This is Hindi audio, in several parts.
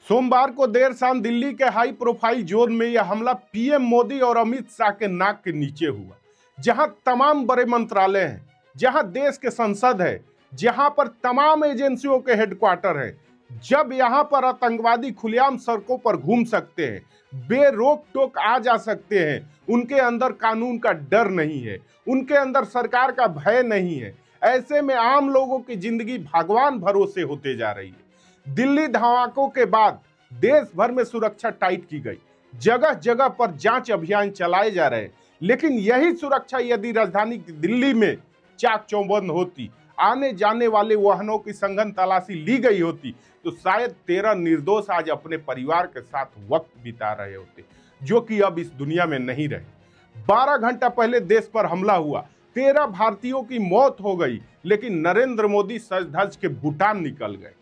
सोमवार को देर शाम दिल्ली के हाई प्रोफाइल जोन में यह हमला पीएम मोदी और अमित शाह के नाक के नीचे हुआ, जहां तमाम बड़े मंत्रालय हैं, जहां देश के संसद है, जहां पर तमाम एजेंसियों के हेडक्वार्टर है। जब यहां पर आतंकवादी खुलेआम सड़कों पर घूम सकते हैं, बेरोक टोक आ जा सकते हैं, उनके अंदर कानून का डर नहीं है, उनके अंदर सरकार का भय नहीं है, ऐसे में आम लोगों की जिंदगी भगवान भरोसे होते जा रही है। दिल्ली धमाकों के बाद देश भर में सुरक्षा टाइट की गई, जगह जगह पर जांच अभियान चलाए जा रहे हैं। लेकिन यही सुरक्षा यदि राजधानी दिल्ली में चाक चौबंद होती, आने जाने वाले वाहनों की सघन तलाशी ली गई होती, तो शायद 13 निर्दोष आज अपने परिवार के साथ वक्त बिता रहे होते, जो कि अब इस दुनिया में नहीं रहे। 12 घंटा पहले देश पर हमला हुआ, 13 भारतीयों की मौत हो गई, लेकिन नरेंद्र मोदी सज धज के भूटान निकल गए।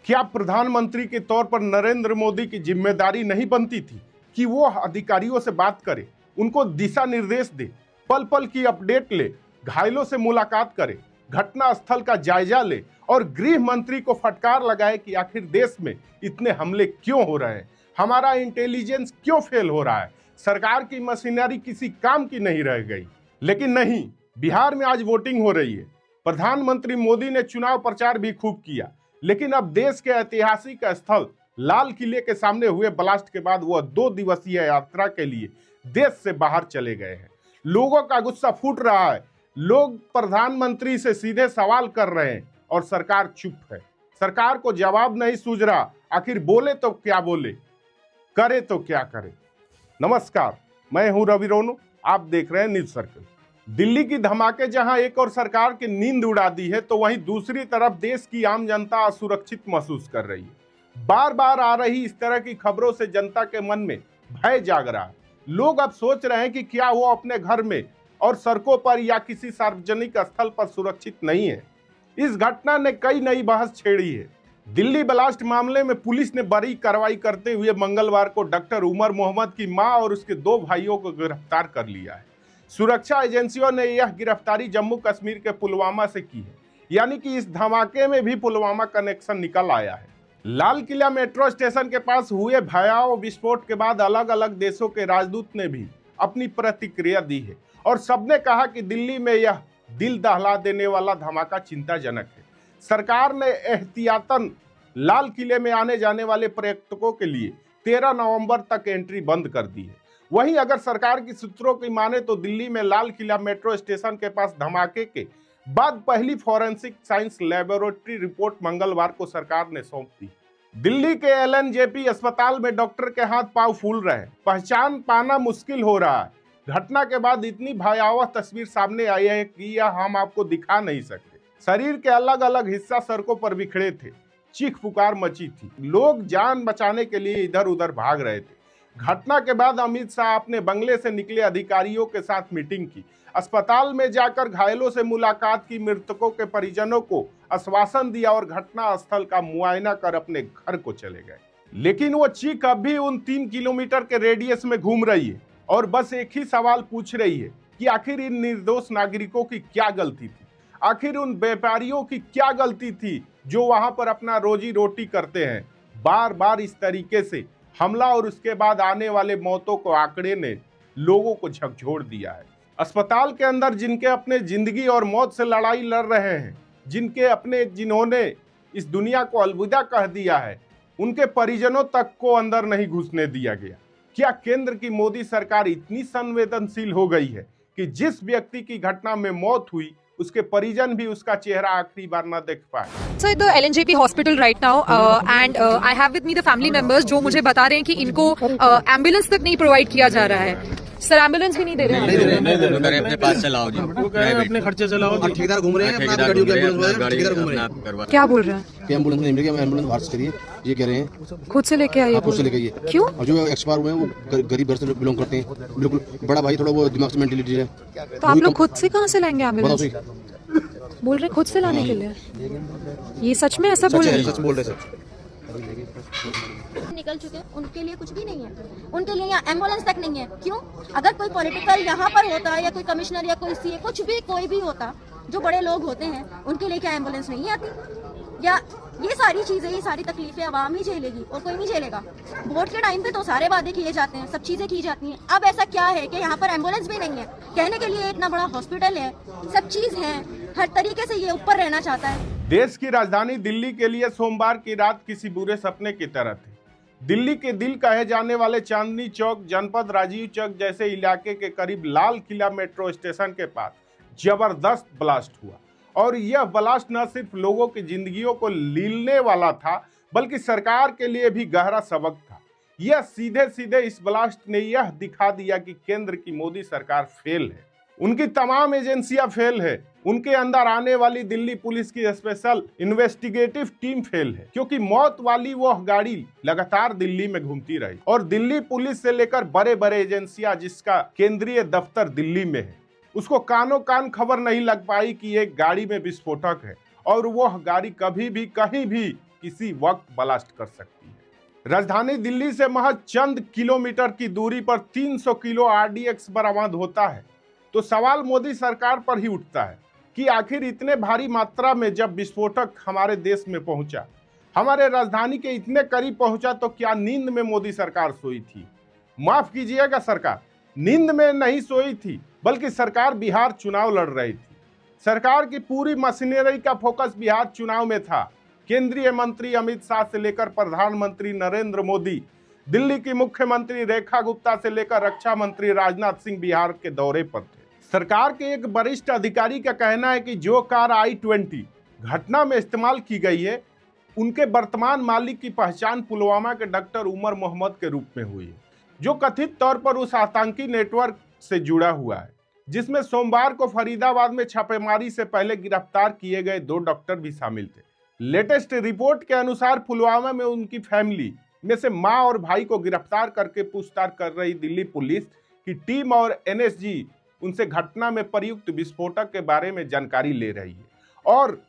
क्या प्रधानमंत्री के तौर पर नरेंद्र मोदी की जिम्मेदारी नहीं बनती थी कि वो अधिकारियों से बात करे, उनको दिशा निर्देश दे, पल पल की अपडेट ले, घायलों से मुलाकात करे, घटना स्थल का जायजा ले और गृह मंत्री को फटकार लगाए कि आखिर देश में इतने हमले क्यों हो रहे हैं, हमारा इंटेलिजेंस क्यों फेल हो रहा है, सरकार की मशीनरी किसी काम की नहीं रह गई। लेकिन नहीं, बिहार में आज वोटिंग हो रही है। प्रधानमंत्री मोदी ने चुनाव प्रचार भी खूब किया, लेकिन अब देश के ऐतिहासिक स्थल लाल किले के सामने हुए ब्लास्ट के बाद वह 2 दिवसीय यात्रा के लिए देश से बाहर चले गए हैं। लोगों का गुस्सा फूट रहा है, लोग प्रधानमंत्री से सीधे सवाल कर रहे हैं और सरकार चुप है। सरकार को जवाब नहीं सूझ रहा, आखिर बोले तो क्या बोले, करे तो क्या करे। नमस्कार, मैं हूं रवि रोनू, आप देख रहे हैं न्यूज सर्कल। दिल्ली की धमाके जहां एक और सरकार की नींद उड़ा दी है, तो वहीं दूसरी तरफ देश की आम जनता असुरक्षित महसूस कर रही है। बार बार आ रही इस तरह की खबरों से जनता के मन में भय जाग रहा है। लोग अब सोच रहे हैं कि क्या वो अपने घर में और सड़कों पर या किसी सार्वजनिक स्थल पर सुरक्षित नहीं है। इस घटना ने कई नई बहस छेड़ी है। दिल्ली ब्लास्ट मामले में पुलिस ने बड़ी कार्रवाई करते हुए मंगलवार को डॉक्टर उमर मोहम्मद की मां और उसके 2 भाइयों को गिरफ्तार कर लिया है। सुरक्षा एजेंसियों ने यह गिरफ्तारी जम्मू कश्मीर के पुलवामा से की है, यानी कि इस धमाके में भी पुलवामा कनेक्शन निकल आया है। लाल किला मेट्रो स्टेशन के पास हुए भयावह विस्फोट के बाद अलग अलग देशों के राजदूत ने भी अपनी प्रतिक्रिया दी है और सबने कहा कि दिल्ली में यह दिल दहला देने वाला धमाका चिंताजनक है। सरकार ने एहतियातन लाल किले में आने जाने वाले पर्यटकों के लिए 13 नवंबर तक एंट्री बंद कर दी है। वहीं अगर सरकार की सूत्रों की माने तो दिल्ली में लाल किला मेट्रो स्टेशन के पास धमाके के बाद पहली फॉरेंसिक साइंस लेबोरेटरी रिपोर्ट मंगलवार को सरकार ने सौंप दी। दिल्ली के LNJP अस्पताल में डॉक्टर के हाथ पांव फूल रहे हैं, पहचान पाना मुश्किल हो रहा है। घटना के बाद इतनी भयावह तस्वीर सामने आई है कि यह हम आपको दिखा नहीं सकते। शरीर के अलग अलग हिस्सा सड़कों पर बिखरे थे, चीख पुकार मची थी, लोग जान बचाने के लिए इधर उधर भाग रहे थे। घटना के बाद अमित शाह अपने बंगले से निकले अधिकारियों के साथ मीटिंग की, अस्पताल में जाकर घायलों से मुलाकात की, मृतकों के परिजनों को आश्वासन दिया और घटना स्थल का मुआयना कर अपने घर को चले गए। लेकिन वो चीख अब भी उन 3 किलोमीटर के रेडियस में घूम रही है और बस एक ही सवाल पूछ रही है कि आखिर इन निर्दोष नागरिकों की क्या गलती थी, आखिर उन व्यापारियों की क्या गलती थी जो वहां पर अपना रोजी रोटी करते हैं। बार बार इस तरीके से हमला और उसके बाद आने वाले मौतों को आंकड़े ने लोगों को झकझोर दिया है। अस्पताल के अंदर जिनके अपने जिंदगी और मौत से लड़ाई लड़ रहे हैं, जिन्होंने इस दुनिया को अलविदा कह दिया है, उनके परिजनों तक को अंदर नहीं घुसने दिया गया। क्या केंद्र की मोदी सरकार इतनी संवेदनशील हो गई है कि जिस व्यक्ति की घटना में मौत हुई उसके परिजन भी उसका चेहरा आखिरी बार न देख पाए? So at the LNJP hospital right now and I have with me the family members जो मुझे बता रहे हैं कि इनको एम्बुलेंस तक नहीं प्रोवाइड किया जा रहा है। सर एम्बुलेंस भी नहीं दे रहे हैं। अपने पास चलाओ जी, अपने खर्चे चलाओ। ठेकेदार घूम रहे हैं, ठेकेदार घूम रहे हैं। क्या बोल रहे हैं? एम्बुलेंस नहीं मिल रही, एम्बुलेंस बाहर से करिए, ये कह रहे हैं। खुद से लेके आइए। खुद से लेके आइए। क्यों? और जो एक्सपायर हुए हैं वो गरीब घर से बिलोंग करते हैं। बिल्कुल, बड़ा भाई थोड़ा वो दिमाग से मेंटलिटी है। तो आप लोग खुद से कहाँ से लाएंगे एम्बुलेंस? बोल रहे खुद से लाने के लिए? ये सच में ऐसा बोल रहे हैं? सच बोल रहे हैं। निकल चुके हैं, उनके लिए कुछ भी नहीं है, उनके लिए यहाँ एम्बुलेंस तक नहीं है। क्यों? अगर कोई पॉलिटिकल यहाँ पर होता या कोई कमिश्नर या कोई CA कुछ भी कोई भी होता, जो बड़े लोग होते हैं, उनके लिए क्या एम्बुलेंस नहीं आती? या ये सारी चीजें, ये सारी तकलीफें आवाम ही झेलेगी और कोई नहीं झेलेगा। वोट के टाइम पे तो सारे वादे किए जाते हैं, सब चीजें की जाती हैं। अब ऐसा क्या है कि यहाँ पर एम्बुलेंस भी नहीं है, कहने के लिए इतना बड़ा हॉस्पिटल है, सब चीज है, हर तरीके से ये ऊपर रहना चाहता है। देश की राजधानी दिल्ली के लिए सोमवार की रात किसी बुरे सपने की तरह थी। दिल्ली के दिल कहे जाने वाले चांदनी चौक, जनपद राजीव चौक जैसे इलाके के करीब लाल किला मेट्रो स्टेशन के पास जबरदस्त ब्लास्ट हुआ और यह ब्लास्ट न सिर्फ लोगों की जिंदगियों को लीलने वाला था बल्कि सरकार के लिए भी गहरा सबक था। यह सीधे सीधे इस ब्लास्ट ने यह दिखा दिया कि केंद्र की मोदी सरकार फेल है, उनकी तमाम एजेंसियां फेल है, उनके अंदर आने वाली दिल्ली पुलिस की स्पेशल इन्वेस्टिगेटिव टीम फेल है, क्योंकि मौत वाली वह गाड़ी लगातार दिल्ली में घूमती रही और दिल्ली पुलिस से लेकर बड़े बड़े एजेंसियां जिसका केंद्रीय दफ्तर दिल्ली में है, उसको कानों कान खबर नहीं लग पाई कि एक गाड़ी में विस्फोटक है और वह गाड़ी कभी भी कहीं भी किसी वक्त ब्लास्ट कर सकती है। राजधानी दिल्ली से महज चंद किलोमीटर की दूरी पर 300 किलो RDX बरामद होता है। तो सवाल मोदी सरकार पर ही उठता है कि आखिर इतने भारी मात्रा में जब विस्फोटक हमारे देश में पहुंचा, हमारे राजधानी के इतने करीब पहुंचा, तो क्या नींद में मोदी सरकार सोई थी? माफ कीजिएगा, सरकार नींद में नहीं सोई थी, बल्कि सरकार बिहार चुनाव लड़ रही थी। सरकार की पूरी मशीनरी का फोकस बिहार चुनाव में था। केंद्रीय मंत्री अमित शाह से लेकर प्रधानमंत्री नरेंद्र मोदी, दिल्ली की मुख्यमंत्री रेखा गुप्ता से लेकर रक्षा मंत्री राजनाथ सिंह बिहार के दौरे पर थे। सरकार के एक वरिष्ठ अधिकारी का कहना है कि जो कार I-20 घटना में इस्तेमाल की गई है, उनके वर्तमान मालिक की पहचान पुलवामा के डॉक्टर उमर मोहम्मद के रूप में हुई है, जो कथित तौर पर उस आतंकी नेटवर्क से जुड़ा हुआ है जिसमें सोमवार को फरीदाबाद में छापेमारी से पहले गिरफ्तार किए गए 2 डॉक्टर भी शामिल थे। लेटेस्ट रिपोर्ट के अनुसार पुलवामा में उनकी फैमिली में से मां और भाई को गिरफ्तार करके पूछताछ कर रही दिल्ली पुलिस की टीम और NSG उनसे घटना में प्रयुक्त विस्फोटक के बारे में जानकारी ले रही है और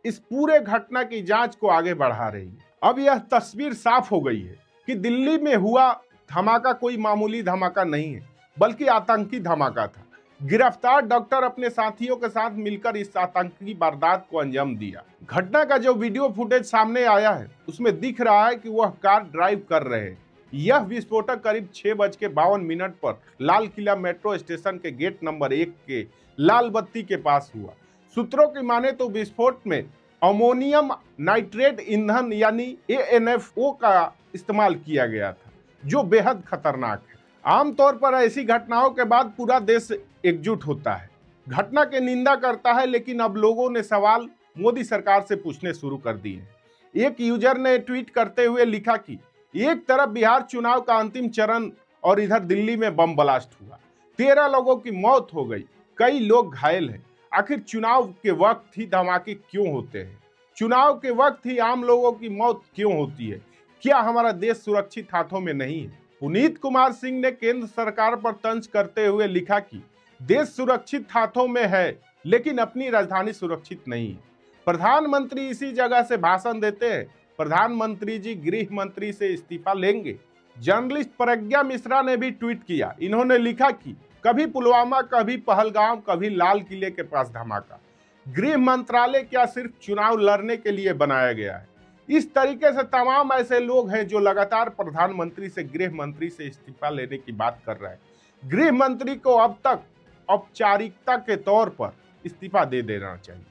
इस पूरे घटना की जांच को आगे बढ़ा रही है। अब यह तस्वीर साफ हो गई है कि दिल्ली में हुआ धमाका कोई मामूली धमाका नहीं है, बल्कि आतंकी धमाका था। गिरफ्तार डॉक्टर अपने साथियों के साथ मिलकर इस आतंकी वारदात को अंजाम दिया। घटना का जो वीडियो फुटेज सामने आया है, उसमें दिख रहा है कि वह कार ड्राइव कर रहे हैं। यह विस्फोटक करीब 6:52 पर लाल किला मेट्रो स्टेशन के गेट नंबर 1 के लाल बत्ती के पास हुआ। सूत्रों की माने तो विस्फोट में अमोनियम नाइट्रेट ईंधन यानी ANFO का इस्तेमाल किया गया था, जो बेहद खतरनाक है। आमतौर पर ऐसी घटनाओं के बाद पूरा देश एकजुट होता है, घटना की निंदा करता है, लेकिन अब लोगों ने सवाल मोदी सरकार से पूछने शुरू कर दिए। एक यूजर ने ट्वीट करते हुए लिखा कि एक तरफ बिहार चुनाव का अंतिम चरण और इधर दिल्ली में बम ब्लास्ट हुआ, 13 लोगों की मौत हो गई, कई लोग घायल हैं। आखिर चुनाव के वक्त ही धमाके क्यों होते हैं? चुनाव के वक्त ही आम लोगों की मौत क्यों होती है? क्या हमारा देश सुरक्षित हाथों में नहीं है? पुनीत कुमार सिंह ने केंद्र सरकार पर तंज करते हुए लिखा कि देश सुरक्षित हाथों में है, लेकिन अपनी राजधानी सुरक्षित नहीं है। प्रधानमंत्री इसी जगह से भाषण देते हैं, प्रधानमंत्री जी गृह मंत्री से इस्तीफा लेंगे। जर्नलिस्ट प्रज्ञा मिश्रा ने भी ट्वीट किया। इन्होंने लिखा कि कभी पुलवामा, कभी पहलगाम, कभी लाल किले के पास धमाका। गृह मंत्रालय क्या सिर्फ चुनाव लड़ने के लिए बनाया गया है? इस तरीके से तमाम ऐसे लोग हैं जो लगातार प्रधानमंत्री से, गृह मंत्री से इस्तीफा लेने की बात कर रहे हैं। गृह मंत्री को अब तक औपचारिकता के तौर पर इस्तीफा दे देना चाहिए,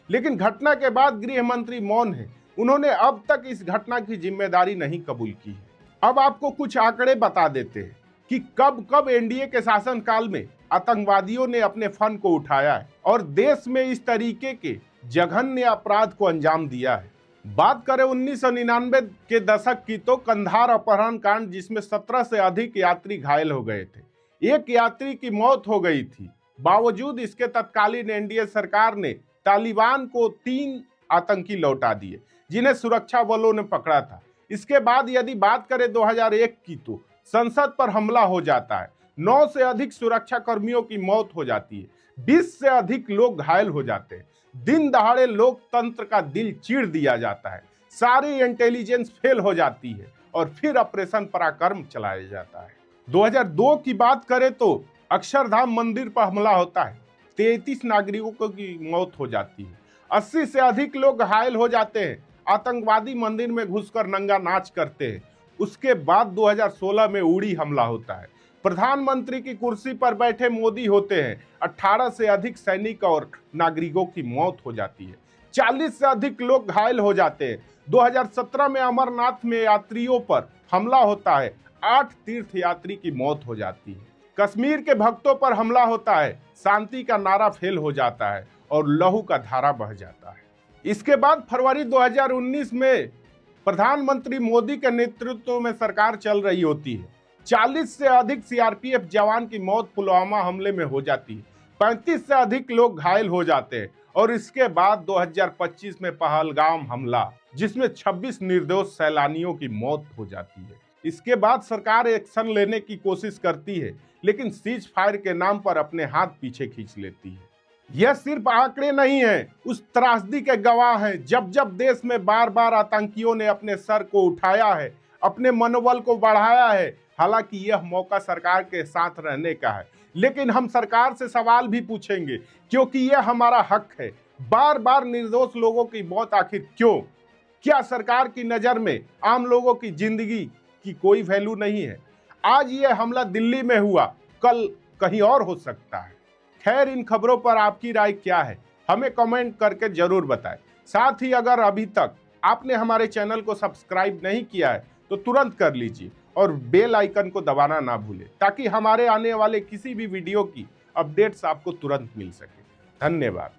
लेकिन घटना के बाद गृह मंत्री मौन है। उन्होंने अब तक इस घटना की जिम्मेदारी नहीं कबूल की है। अब आपको कुछ आंकड़े बता देते हैं कि कब कब एनडीए के शासनकाल में आतंकवादियों ने अपने फन को उठाया है और देश में इस तरीके के जघन्य अपराध को अंजाम दिया है। बात करें 1999 के दशक की, तो कंधार अपहरण कांड, जिसमें 17 से अधिक यात्री घायल हो गए थे, एक यात्री की मौत हो गई थी। बावजूद इसके तत्कालीन एनडीए सरकार ने तालिबान को 3 आतंकी लौटा दिए, जिन्हें सुरक्षा बलों ने पकड़ा था। इसके बाद यदि बात करें 2001 की, तो संसद पर हमला हो जाता है, 9 से अधिक सुरक्षा कर्मियों की मौत हो जाती है, 20 से अधिक लोग घायल हो जाते हैं। दिन दहाड़े लोकतंत्र का दिल चीर दिया जाता है, सारी इंटेलिजेंस फेल हो जाती है और फिर ऑपरेशन पराक्रम चलाया जाता है। 2002 की बात करें तो अक्षरधाम मंदिर पर हमला होता है, 33 नागरिकों की मौत हो जाती है, 80 से अधिक लोग घायल हो जाते हैं। आतंकवादी मंदिर में घुसकर नंगा नाच करते हैं। उसके बाद 2016 में उड़ी हमला होता है। प्रधानमंत्री की कुर्सी पर बैठे मोदी होते हैं। 18 से अधिक सैनिक और नागरिकों की मौत हो जाती है। 40 से अधिक लोग घायल हो जाते हैं। 2017 में अमरनाथ में यात्रियों पर हमला होता है। 8 तीर्थयात्री की मौत हो जाती है। कश्मीर के भक्तों पर हमला होता है। शांति का नारा फेल हो जाता है और लहू का धारा बह जाता है। इसके बाद फरवरी 2019 में प्रधानमंत्री मोदी के नेतृत्व में सरकार चल रही होती है। 40 से अधिक सीआरपीएफ जवान की मौत पुलवामा हमले में हो जाती है। 35 से अधिक लोग घायल हो जाते हैं और इसके बाद 2025 में पहलगाम हमला, जिसमें 26 निर्दोष सैलानियों की मौत हो जाती है। इसके बाद सरकार एक्शन लेने की कोशिश करती है, लेकिन सीज फायर के नाम पर अपने हाथ पीछे खींच लेती है। यह सिर्फ आंकड़े नहीं है, उस त्रासदी के गवाह हैं। जब जब देश में बार बार आतंकियों ने अपने सर को उठाया है, अपने मनोबल को बढ़ाया है। हालांकि यह मौका सरकार के साथ रहने का है, लेकिन हम सरकार से सवाल भी पूछेंगे, क्योंकि यह हमारा हक है। बार बार निर्दोष लोगों की मौत आखिर क्यों? क्या सरकार की नजर में आम लोगों की जिंदगी की कोई वैल्यू नहीं है? आज यह हमला दिल्ली में हुआ, कल कहीं और हो सकता है। खैर, इन खबरों पर आपकी राय क्या है, हमें कमेंट करके जरूर बताएं। साथ ही अगर अभी तक आपने हमारे चैनल को सब्सक्राइब नहीं किया है तो तुरंत कर लीजिए और बेल आइकन को दबाना ना भूलें, ताकि हमारे आने वाले किसी भी वीडियो की अपडेट्स आपको तुरंत मिल सके। धन्यवाद।